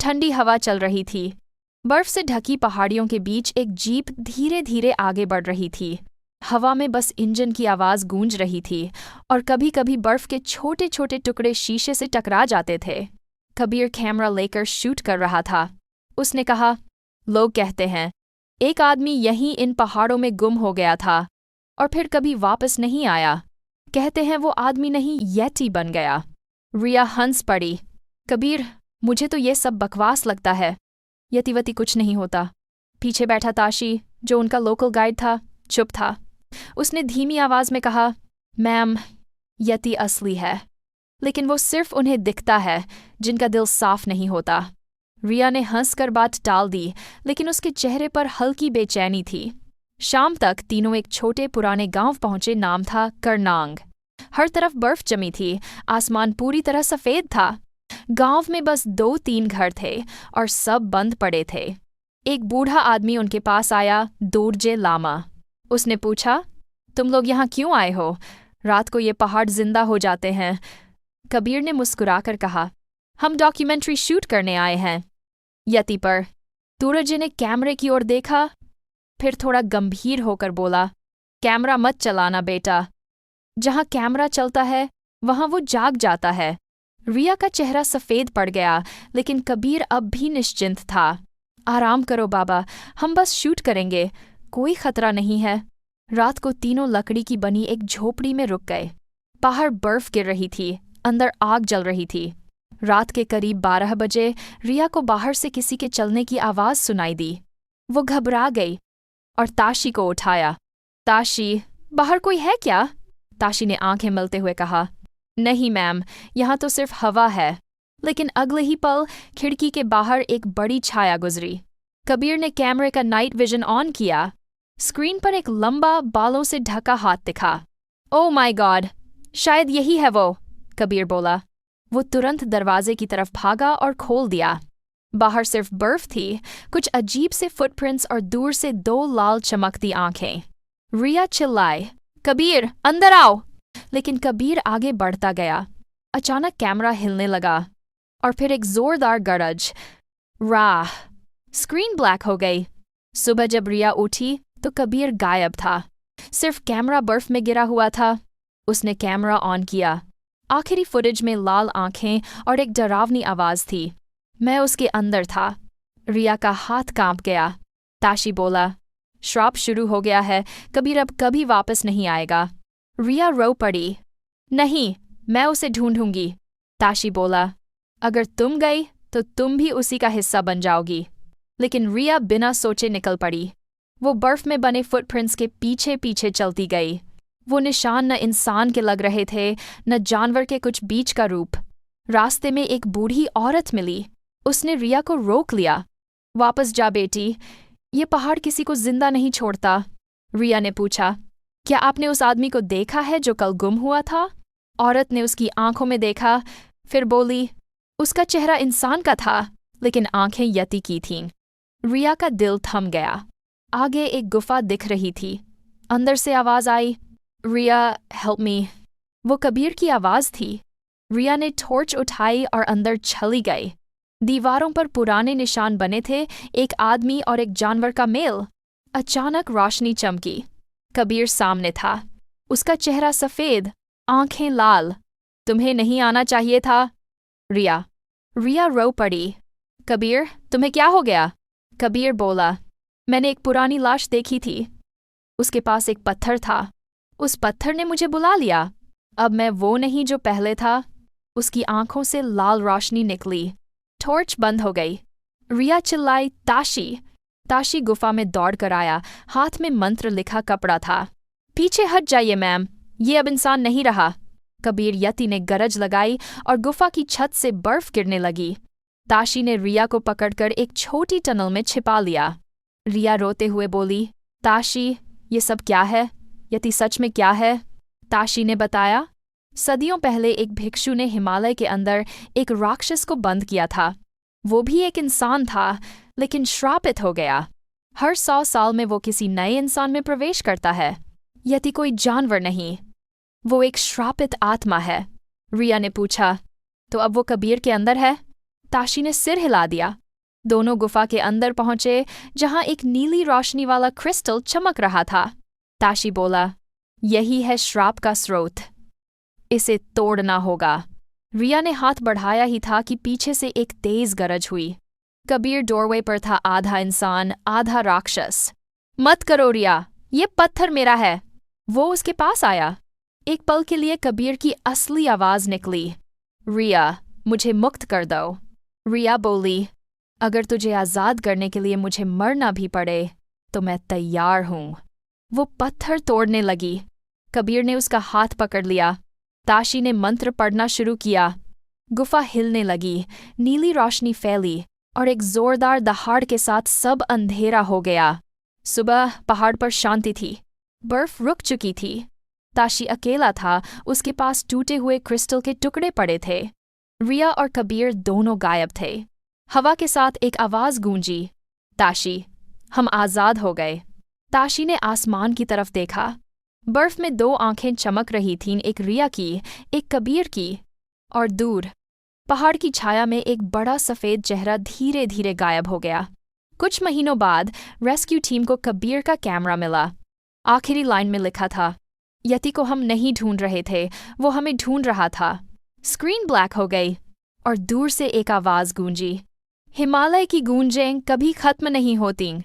ठंडी हवा चल रही थी। बर्फ से ढकी पहाड़ियों के बीच एक जीप धीरे धीरे आगे बढ़ रही थी। हवा में बस इंजन की आवाज़ गूंज रही थी और कभी कभी बर्फ के छोटे छोटे टुकड़े शीशे से टकरा जाते थे। कबीर कैमरा लेकर शूट कर रहा था। उसने कहा, लोग कहते हैं एक आदमी यहीं इन पहाड़ों में गुम हो गया था और फिर कभी वापस नहीं आया। कहते हैं वो आदमी नहीं येटी बन गया। रिया हंस पड़ी। कबीर, मुझे तो ये सब बकवास लगता है। यतिवती कुछ नहीं होता। पीछे बैठा ताशी, जो उनका लोकल गाइड था, चुप था। उसने धीमी आवाज़ में कहा, मैम, यति असली है, लेकिन वो सिर्फ उन्हें दिखता है जिनका दिल साफ नहीं होता। रिया ने हंसकर बात टाल दी, लेकिन उसके चेहरे पर हल्की बेचैनी थी। शाम तक तीनों एक छोटे पुराने गांव पहुंचे। नाम था करनांग। हर तरफ बर्फ जमी थी। आसमान पूरी तरह सफ़ेद था। गांव में बस 2-3 घर थे और सब बंद पड़े थे। एक बूढ़ा आदमी उनके पास आया, दोरजे लामा। उसने पूछा, तुम लोग यहाँ क्यों आए हो? रात को ये पहाड़ जिंदा हो जाते हैं। कबीर ने मुस्कुराकर कहा, हम डॉक्यूमेंट्री शूट करने आए हैं। यति पर दोरजे ने कैमरे की ओर देखा, फिर थोड़ा गंभीर होकर बोला, कैमरा मत चलाना बेटा। जहाँ कैमरा चलता है वहाँ वो जाग जाता है। रिया का चेहरा सफ़ेद पड़ गया, लेकिन कबीर अब भी निश्चिंत था। आराम करो बाबा, हम बस शूट करेंगे, कोई खतरा नहीं है। रात को तीनों लकड़ी की बनी एक झोपड़ी में रुक गए। बाहर बर्फ गिर रही थी, अंदर आग जल रही थी। रात के करीब 12 बजे रिया को बाहर से किसी के चलने की आवाज़ सुनाई दी। वो घबरा गई और ताशी को उठाया। ताशी, बाहर कोई है क्या? ताशी ने आंखें मलते हुए कहा, नहीं मैम, यहाँ तो सिर्फ हवा है। लेकिन अगले ही पल खिड़की के बाहर एक बड़ी छाया गुजरी। कबीर ने कैमरे का नाइट विजन ऑन किया। स्क्रीन पर एक लंबा बालों से ढका हाथ दिखा। ओह माय गॉड, शायद यही है वो, कबीर बोला। वो तुरंत दरवाजे की तरफ भागा और खोल दिया। बाहर सिर्फ बर्फ थी, कुछ अजीब से फुटप्रिंट्स और दूर से 2 लाल चमकती आंखें। रिया चिल्लाए, कबीर अंदर आओ, लेकिन कबीर आगे बढ़ता गया। अचानक कैमरा हिलने लगा और फिर एक जोरदार गरज। राह! स्क्रीन ब्लैक हो गई। सुबह जब रिया उठी तो कबीर गायब था। सिर्फ कैमरा बर्फ में गिरा हुआ था। उसने कैमरा ऑन किया। आखिरी फुटेज में लाल आंखें और एक डरावनी आवाज़ थी। मैं उसके अंदर था। रिया का हाथ कांप गया। ताशी बोला, श्राप शुरू हो गया है, कबीर अब कभी वापस नहीं आएगा। रिया रो पड़ी। नहीं, मैं उसे ढूंढूंगी। ताशी बोला, अगर तुम गई तो तुम भी उसी का हिस्सा बन जाओगी। लेकिन रिया बिना सोचे निकल पड़ी। वो बर्फ में बने फुटप्रिंट्स के पीछे पीछे चलती गई। वो निशान न इंसान के लग रहे थे, न जानवर के कुछ बीच का रूप। रास्ते में एक बूढ़ी औरत मिली। उसने रिया को रोक लिया। वापस जा बेटी, ये पहाड़ किसी को जिंदा नहीं छोड़ता। रिया ने पूछा, क्या आपने उस आदमी को देखा है जो कल गुम हुआ था? औरत ने उसकी आंखों में देखा, फिर बोली, उसका चेहरा इंसान का था, लेकिन आंखें यति की थीं। रिया का दिल थम गया। आगे एक गुफा दिख रही थी। अंदर से आवाज़ आई, रिया हेल्प मी। वो कबीर की आवाज़ थी। रिया ने टॉर्च उठाई और अंदर चली गई। दीवारों पर पुराने निशान बने थे, एक आदमी और एक जानवर का मेल। अचानक रोशनी चमकी। कबीर सामने था। उसका चेहरा सफ़ेद, आंखें लाल। तुम्हें नहीं आना चाहिए था। रिया रो पड़ी। कबीर, तुम्हें क्या हो गया? कबीर बोला, मैंने एक पुरानी लाश देखी थी। उसके पास एक पत्थर था। उस पत्थर ने मुझे बुला लिया। अब मैं वो नहीं जो पहले था। उसकी आंखों से लाल रोशनी निकली। टॉर्च बंद हो गई। रिया चिल्लाई, ताशी। ताशी गुफा में दौड़ कर आया। हाथ में मंत्र लिखा कपड़ा था। पीछे हट जाइए मैम, ये अब इंसान नहीं रहा। कबीर यति ने गरज लगाई और गुफा की छत से बर्फ गिरने लगी। ताशी ने रिया को पकड़कर एक छोटी टनल में छिपा लिया। रिया रोते हुए बोली, ताशी, ये सब क्या है? यति सच में क्या है? ताशी ने बताया, सदियों पहले एक भिक्षु ने हिमालय के अंदर एक राक्षस को बंद किया था। वो भी एक इंसान था, लेकिन श्रापित हो गया। हर 100 साल में वो किसी नए इंसान में प्रवेश करता है। यति कोई जानवर नहीं, वो एक श्रापित आत्मा है। रिया ने पूछा, तो अब वो कबीर के अंदर है? ताशी ने सिर हिला दिया। दोनों गुफा के अंदर पहुंचे, जहां एक नीली रोशनी वाला क्रिस्टल चमक रहा था। ताशी बोला, यही है श्राप का स्रोत, इसे तोड़ना होगा। रिया ने हाथ बढ़ाया ही था कि पीछे से एक तेज गरज हुई। कबीर डोरवे पर था, आधा इंसान आधा राक्षस। मत करो रिया, ये पत्थर मेरा है। वो उसके पास आया। एक पल के लिए कबीर की असली आवाज निकली, रिया, मुझे मुक्त कर दो। रिया बोली, अगर तुझे आज़ाद करने के लिए मुझे मरना भी पड़े तो मैं तैयार हूं। वो पत्थर तोड़ने लगी। कबीर ने उसका हाथ पकड़ लिया। ताशी ने मंत्र पढ़ना शुरू किया। गुफा हिलने लगी, नीली रोशनी फैली और एक जोरदार दहाड़ के साथ सब अंधेरा हो गया। सुबह पहाड़ पर शांति थी, बर्फ रुक चुकी थी। ताशी अकेला था, उसके पास टूटे हुए क्रिस्टल के टुकड़े पड़े थे। रिया और कबीर दोनों गायब थे। हवा के साथ एक आवाज गूंजी, ताशी, हम आज़ाद हो गए। ताशी ने आसमान की तरफ देखा। बर्फ में दो आंखें चमक रही थीं, एक रिया की, एक कबीर की। और दूर पहाड़ की छाया में एक बड़ा सफ़ेद चेहरा धीरे धीरे गायब हो गया। कुछ महीनों बाद रेस्क्यू टीम को कबीर का कैमरा मिला। आखिरी लाइन में लिखा था, यति को हम नहीं ढूंढ रहे थे, वो हमें ढूंढ रहा था। स्क्रीन ब्लैक हो गई और दूर से एक आवाज़ गूंजी, हिमालय की गूंजें कभी खत्म नहीं होतीं।